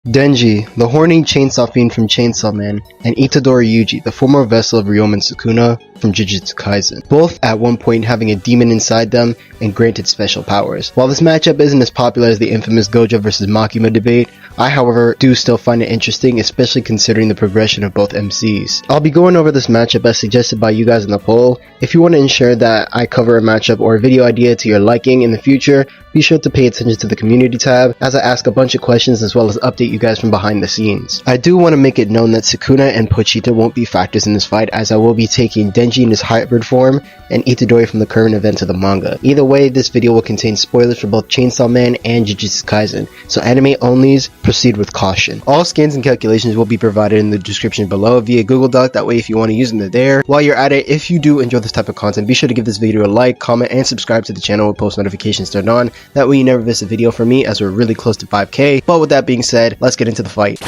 Denji, the horny chainsaw fiend from Chainsaw Man, and Itadori Yuji, the former vessel of Ryomen Sukuna from Jujutsu Kaisen, both at one point having a demon inside them and granted special powers. While this matchup isn't as popular as the infamous Gojo vs Makima debate, I however do still find it interesting, especially considering the progression of both MCs. I'll be going over this matchup as suggested by you guys in the poll. If you want to ensure that I cover a matchup or a video idea to your liking in the future, be sure to pay attention to the community tab as I ask a bunch of questions as well as update you guys from behind the scenes. I do want to make it known that Sukuna and Pochita won't be factors in this fight, as I will be taking Denji in his hybrid form and Itadori from the current events of the manga. Either way, this video will contain spoilers for both Chainsaw Man and Jujutsu Kaisen, so anime onlys, proceed with caution. All scans and calculations will be provided in the description below via Google Doc, that way if you want to use them they're there. While you're at it, if you do enjoy this type of content, be sure to give this video a like, comment, and subscribe to the channel with post notifications turned on. That way you never miss a video from me, as we're really close to 5k. But with that being said, let's get into the fight.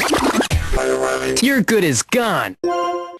You're good as gone.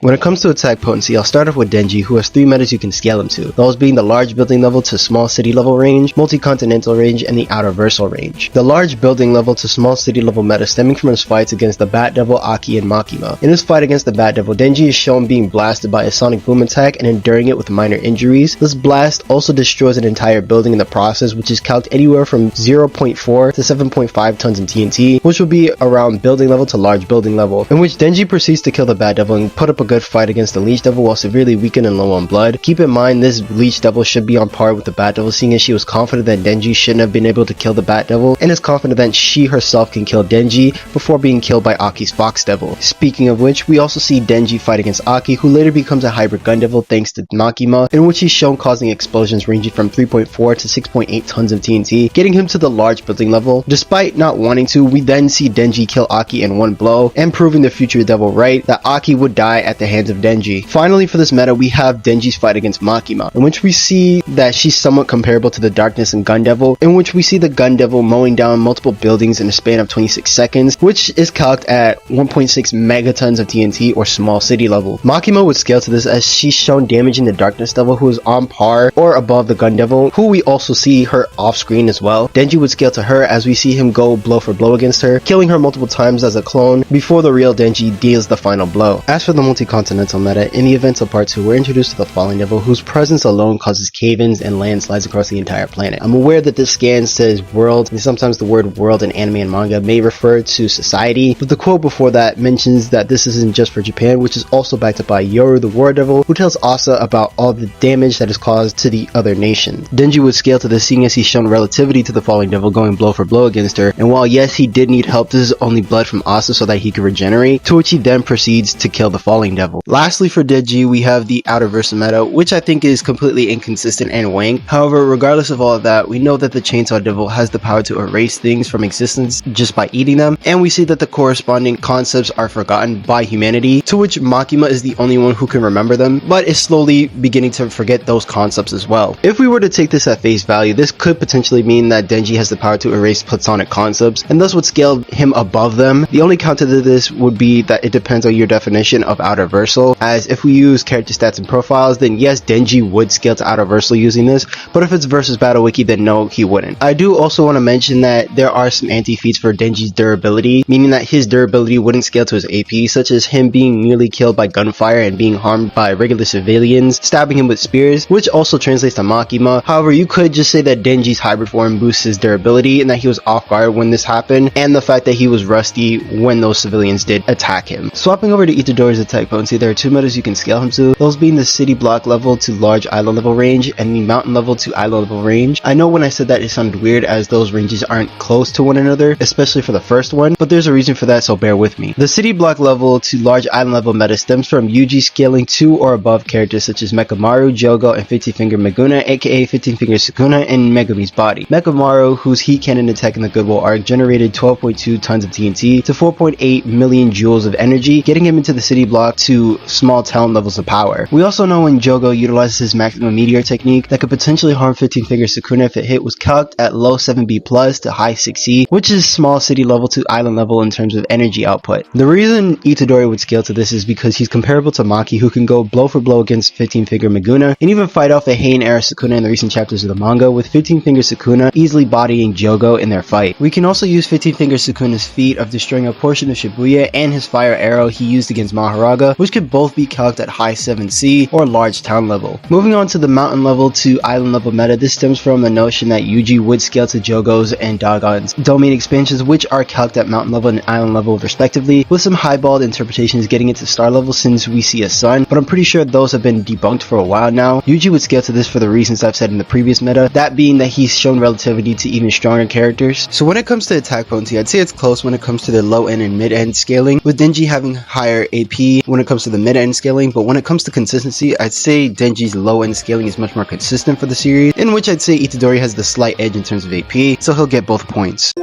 When it comes to attack potency, I'll start off with Denji, who has 3 metas you can scale him to, those being the large building level to small city level range, multi-continental range, and the outer versal range. The large building level to small city level meta stemming from his fights against the Bat Devil, Aki, and Makima. In his fight against the Bat Devil, Denji is shown being blasted by a sonic boom attack and enduring it with minor injuries. This blast also destroys an entire building in the process, which is calced anywhere from 0.4 to 7.5 tons in TNT, which will be around building level to large building level, in which Denji proceeds to kill the Bat Devil and put up a good fight against the Leech Devil while severely weakened and low on blood. Keep in mind, this Leech Devil should be on par with the Bat Devil, seeing as she was confident that Denji shouldn't have been able to kill the Bat Devil, and is confident that she herself can kill Denji before being killed by Aki's Fox Devil. Speaking of which, we also see Denji fight against Aki, who later becomes a hybrid Gun Devil thanks to Makima, in which he's shown causing explosions ranging from 3.4 to 6.8 tons of TNT, getting him to the large building level. Despite not wanting to, we then see Denji kill Aki in one blow, and proving the future Devil Wright that Aki would die at the hands of Denji. Finally, for this meta, we have Denji's fight against Makima, in which we see that she's somewhat comparable to the Darkness and Gun Devil, in which we see the Gun Devil mowing down multiple buildings in a span of 26 seconds, which is calced at 1.6 megatons of TNT or small city level. Makima would scale to this as she's shown damaging the Darkness Devil, who is on par or above the Gun Devil, who we also see her off screen as well. Denji would scale to her as we see him go blow for blow against her, killing her multiple times as a clone before the real Denji deals the final blow. As for the multi-continental meta, in the events of part 2, we're introduced to the Falling Devil, whose presence alone causes cave-ins and landslides across the entire planet. I'm aware that this scan says world, and sometimes the word world in anime and manga may refer to society, but the quote before that mentions that this isn't just for Japan, which is also backed up by Yoru the War Devil, who tells Asa about all the damage that is caused to the other nations. Denji would scale to this, seeing as he's shown relativity to the Falling Devil, going blow for blow against her, and while yes, he did need help, this is only blood from Asa so that he could regenerate, to which he then proceeds to kill the Falling Devil. Lastly, for Denji, we have the outer versa meta, which I think is completely inconsistent and wank. However, regardless of all of that, we know that the Chainsaw Devil has the power to erase things from existence just by eating them, and we see that the corresponding concepts are forgotten by humanity, to which Makima is the only one who can remember them, but is slowly beginning to forget those concepts as well. If we were to take this at face value, this could potentially mean that Denji has the power to erase platonic concepts, and thus would scale him above them. The only counter to this would be that it depends on your definition of outer versal, as if we use character stats and profiles, then yes, Denji would scale to outer versal using this, but if it's versus battle wiki, then no, he wouldn't. I do also want to mention that there are some anti-feats for Denji's durability, meaning that his durability wouldn't scale to his AP, such as him being nearly killed by gunfire and being harmed by regular civilians stabbing him with spears, which also translates to Makima. However, you could just say that Denji's hybrid form boosts his durability and that he was off guard when this happened, and the fact that he was rusty when those civilians did attack him. Swapping over to Itadori's attack potency, there are 2 metas you can scale him to, those being the city block level to large island level range and the mountain level to island level range. I know when I said that it sounded weird, as those ranges aren't close to one another, especially for the first one, but there's a reason for that, so bear with me. The city block level to large island level meta stems from Yuji scaling 2 or above characters such as Mekamaru, Jogo, and 15 Finger Meguna, aka 15 Finger Sukuna, and Megami's body. Mekamaru, whose heat cannon attack in the Good Will arc generated 12.2 tons of TNT to 4.8 million joules of energy, getting him into the city block to small talent levels of power. We also know when Jojo utilizes his maximum meteor technique that could potentially harm 15 finger Sukuna if it hit was calced at low 7B plus to high 6C, which is small city level to island level in terms of energy output. The reason Itadori would scale to this is because he's comparable to Maki, who can go blow for blow against 15 finger Meguna and even fight off a Heian era Sukuna in the recent chapters of the manga, with 15 finger Sukuna easily bodying Jojo in their fight. We can also use 15 finger Sukuna's feat of destroying a portion of Shibuya and his fire arrow he used against Maharaga, which could both be calced at high 7C or large town level. Moving on to the mountain level to island level meta, this stems from the notion that Yuji would scale to Jogo's and Dagon's domain expansions, which are calced at mountain level and island level respectively, with some highballed interpretations getting into star level since we see a sun, but I'm pretty sure those have been debunked for a while now. Yuji would scale to this for the reasons I've said in the previous meta, that being that he's shown relativity to even stronger characters. So when it comes to attack potency, I'd say it's close when it comes to the low end and mid end scaling, with Denji having higher AP when it comes to the mid end scaling, but when it comes to consistency, I'd say Denji's low end scaling is much more consistent for the series, in which I'd say Itadori has the slight edge in terms of AP, so he'll get both points.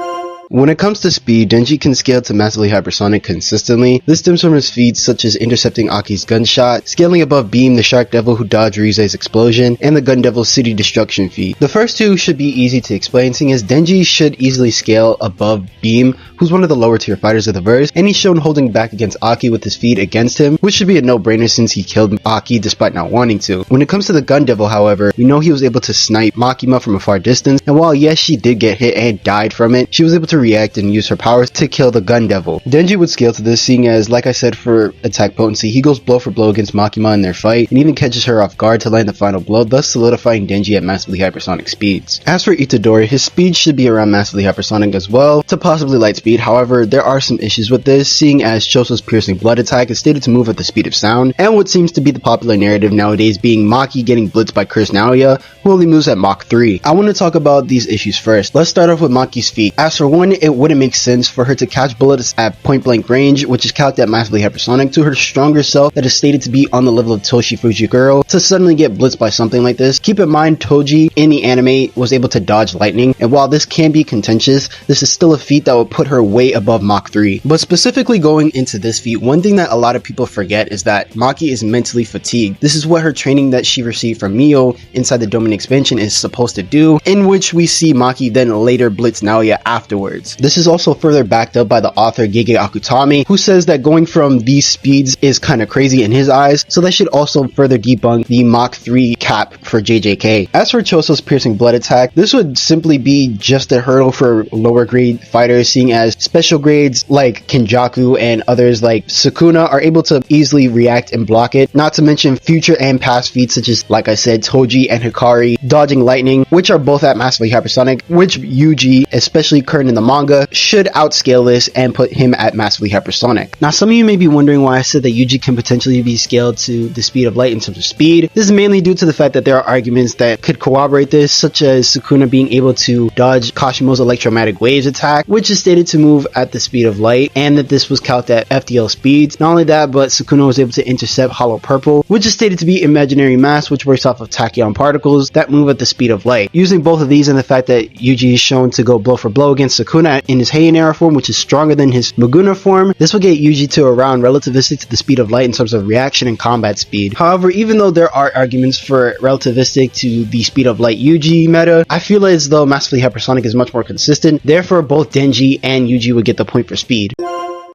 When it comes to speed, Denji can scale to massively hypersonic consistently. This stems from his feats such as intercepting Aki's gunshot, scaling above Beam the Shark Devil who dodged Rize's explosion, and the Gun Devil's City Destruction feat. The first two should be easy to explain, seeing as Denji should easily scale above Beam, who's one of the lower tier fighters of the verse, and he's shown holding back against Aki with his feat against him, which should be a no-brainer since he killed Aki despite not wanting to. When it comes to the Gun Devil, however, we know he was able to snipe Makima from a far distance, and while yes, she did get hit and died from it, she was able to react and use her powers to kill the Gun Devil. Denji would scale to this, seeing as, like I said for attack potency, he goes blow for blow against Makima in their fight, and even catches her off guard to land the final blow, thus solidifying Denji at massively hypersonic speeds. As for Itadori, his speed should be around massively hypersonic as well, to possibly light speed. However, there are some issues with this, seeing as Choso's piercing blood attack is stated to move at the speed of sound, and what seems to be the popular narrative nowadays being Maki getting blitzed by Cursed Naoya, who only moves at Mach 3. I want to talk about these issues first. Let's start off with Maki's feat. As for one, it wouldn't make sense for her to catch bullets at point blank range, which is calculated at massively hypersonic, to her stronger self that is stated to be on the level of Toshi Fujiguro to suddenly get blitzed by something like this. Keep in mind, Toji in the anime was able to dodge lightning, and while this can be contentious, this is still a feat that would put her way above Mach 3. But specifically going into this feat, one thing that a lot of people forget is that Maki is mentally fatigued. This is what her training that she received from Mio inside the Domain expansion is supposed to do, in which we see Maki then later blitz Naoya afterwards. This is also further backed up by the author Gege Akutami, who says that going from these speeds is kind of crazy in his eyes, so that should also further debunk the Mach 3 cap for JJK. As for Choso's piercing blood attack, this would simply be just a hurdle for lower grade fighters, seeing as special grades like Kenjaku and others like Sukuna are able to easily react and block it, not to mention future and past feats such as, like I said, Toji and Hikari dodging lightning, which are both at massively hypersonic, which Yuji, especially current in the manga, should outscale this and put him at massively hypersonic. Now, some of you may be wondering why I said that Yuji can potentially be scaled to the speed of light in terms of speed. This is mainly due to the fact that there are arguments that could corroborate this, such as Sukuna being able to dodge Kashimo's electromagnetic waves attack, which is stated to move at the speed of light, and that this was calculated at FDL speeds. Not only that, but Sukuna was able to intercept Hollow Purple, which is stated to be imaginary mass, which works off of tachyon particles that move at the speed of light. Using both of these and the fact that Yuji is shown to go blow for blow against Sukuna in his Heian era form, which is stronger than his Meguna form, this will get Yuji to around relativistic to the speed of light in terms of reaction and combat speed. However, even though there are arguments for relativistic to the speed of light Yuji meta, I feel as though massively hypersonic is much more consistent, therefore both Denji and Yuji would get the point for speed.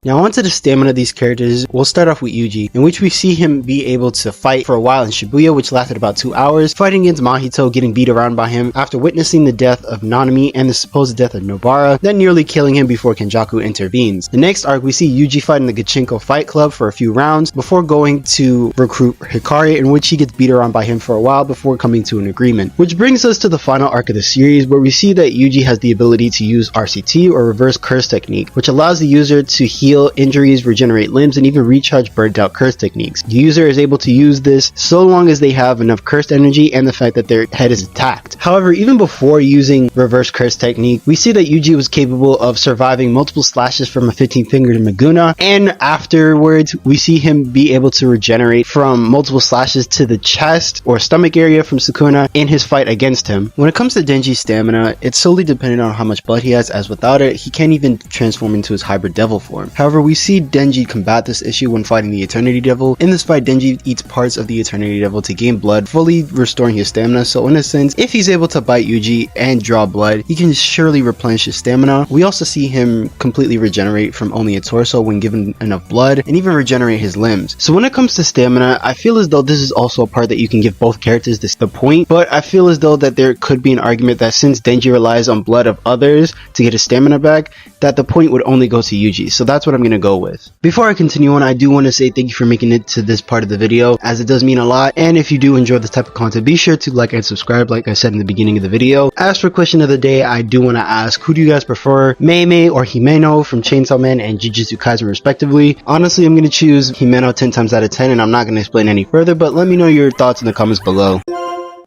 Now onto the stamina of these characters. We'll start off with Yuji, in which we see him be able to fight for a while in Shibuya, which lasted about 2 hours, fighting against Mahito, getting beat around by him after witnessing the death of Nanami and the supposed death of Nobara, then nearly killing him before Kenjaku intervenes. The next arc, we see Yuji fighting the Gachinko Fight Club for a few rounds before going to recruit Hikari, in which he gets beat around by him for a while before coming to an agreement. Which brings us to the final arc of the series, where we see that Yuji has the ability to use RCT, or Reverse Curse Technique, which allows the user to heal injuries, regenerate limbs, and even recharge burnt out curse techniques. The user is able to use this so long as they have enough cursed energy and the fact that their head is attacked. However, even before using reverse curse technique, we see that Yuji was capable of surviving multiple slashes from a 15-fingered Meguna, and afterwards we see him be able to regenerate from multiple slashes to the chest or stomach area from Sukuna in his fight against him. When it comes to Denji's stamina, it's solely dependent on how much blood he has, as without it, he can't even transform into his hybrid devil form. However, we see Denji combat this issue when fighting the Eternity Devil. In this fight, Denji eats parts of the Eternity Devil to gain blood, fully restoring his stamina. So in a sense, if he's able to bite Yuji and draw blood, he can surely replenish his stamina. We also see him completely regenerate from only a torso when given enough blood, and even regenerate his limbs. So when it comes to stamina, I feel as though this is also a part that you can give both characters the point, but I feel as though that there could be an argument that since Denji relies on blood of others to get his stamina back, that the point would only go to Yuji. So that's what I'm going to go with. Before I continue on, I do want to say thank you for making it to this part of the video, as it does mean a lot. And if you do enjoy this type of content, be sure to like and subscribe like I said in the beginning of the video. As for question of the day, I do want to ask, who do you guys prefer, Mei or Himeno from Chainsaw Man and Jujutsu Kaisen respectively? Honestly, I'm going to choose Himeno 10 times out of 10, and I'm not going to explain any further, but let me know your thoughts in the comments below.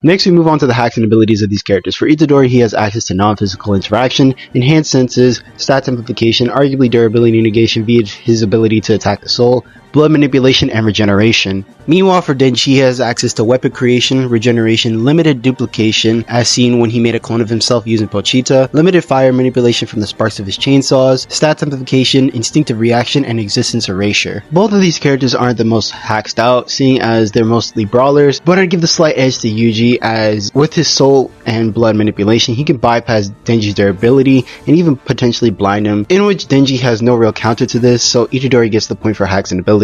Next, we move on to the hacks and abilities of these characters. For Itadori, he has access to non-physical interaction, enhanced senses, stats amplification, arguably durability negation via his ability to attack the soul, blood manipulation, and regeneration. Meanwhile, for Denji, he has access to weapon creation, regeneration, limited duplication, as seen when he made a clone of himself using Pochita, limited fire manipulation from the sparks of his chainsaws, stats amplification, instinctive reaction, and existence erasure. Both of these characters aren't the most hacked out, seeing as they're mostly brawlers, but I'd give the slight edge to Yuji, as with his soul and blood manipulation, he can bypass Denji's durability and even potentially blind him, in which Denji has no real counter to this, so Itadori gets the point for hacks and abilities.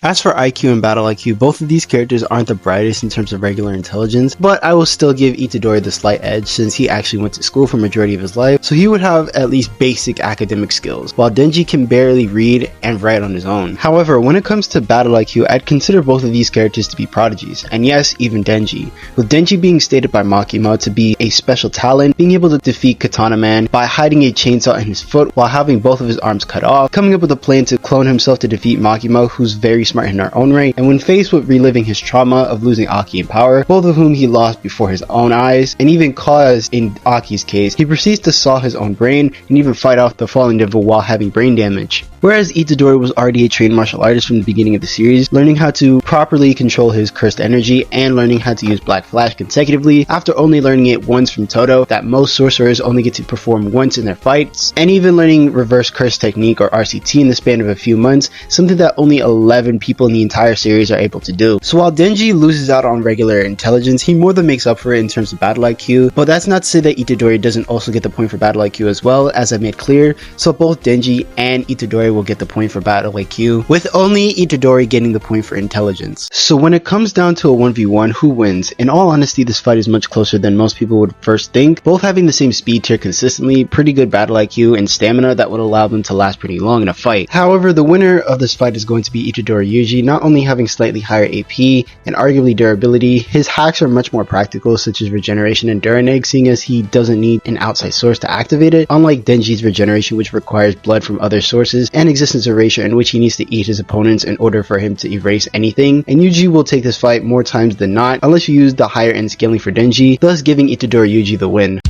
As for IQ and Battle IQ, both of these characters aren't the brightest in terms of regular intelligence, but I will still give Itadori the slight edge since he actually went to school for the majority of his life, so he would have at least basic academic skills, while Denji can barely read and write on his own. However, when it comes to Battle IQ, I'd consider both of these characters to be prodigies, and yes, even Denji. With Denji being stated by Makima to be a special talent, being able to defeat Katana Man by hiding a chainsaw in his foot while having both of his arms cut off, coming up with a plan to clone himself to defeat Makima, who's very smart in her own right, and when faced with reliving his trauma of losing Aki and Power, both of whom he lost before his own eyes, and even caused in Aki's case, he proceeds to saw his own brain and even fight off the fallen devil while having brain damage. Whereas Itadori was already a trained martial artist from the beginning of the series, learning how to properly control his cursed energy and learning how to use Black Flash consecutively after only learning it once from Todo, that most sorcerers only get to perform once in their fights, and even learning Reverse Curse Technique or RCT in the span of a few months, something that only 11 people in the entire series are able to do. So while Denji loses out on regular intelligence, he more than makes up for it in terms of Battle IQ, but that's not to say that Itadori doesn't also get the point for Battle IQ as well, as I made clear, so both Denji and Itadori will get the point for Battle IQ, with only Itadori getting the point for intelligence. So when it comes down to a 1v1, who wins? In all honesty, this fight is much closer than most people would first think, both having the same speed tier consistently, pretty good Battle IQ, and stamina that would allow them to last pretty long in a fight. However, the winner of this fight is going to be Itadori Yuji, not only having slightly higher AP and arguably durability, his hacks are much more practical, such as regeneration and Duraneg, seeing as he doesn't need an outside source to activate it, unlike Denji's regeneration, which requires blood from other sources, and existence erasure, in which he needs to eat his opponents in order for him to erase anything. And Yuji will take this fight more times than not, unless you use the higher end scaling for Denji, thus giving Itadori Yuji the win.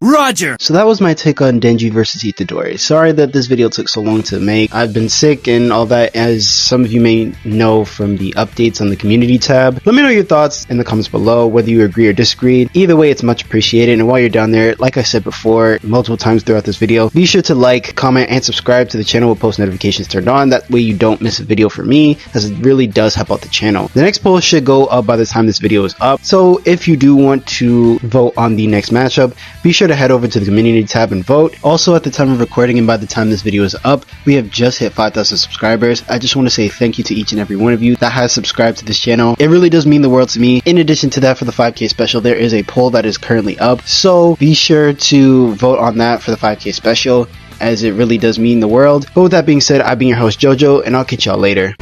Roger! So that was my take on Denji versus Itadori. Sorry that this video took so long to make. I've been sick and all that, as some of you may know from the updates on the community tab. Let me know your thoughts in the comments below, whether you agree or disagree. Either way, it's much appreciated. And while you're down there, like I said before multiple times throughout this video, be sure to like, comment, and subscribe to the channel with post notifications turned on. That way you don't miss a video from me, as it really does help out the channel. The next poll should go up by the time this video is up. So if you do want to vote on the next matchup, be sure to head over to the community tab and vote. Also, at the time of recording and by the time this video is up, we have just hit 5,000 subscribers. I just want to say thank you to each and every one of you that has subscribed to this channel. It really does mean the world to me. In addition to that, for the 5K special, there is a poll that is currently up, so be sure to vote on that for the 5K special, as it really does mean the world. But with that being said, I've been your host Jojo, and I'll catch y'all later.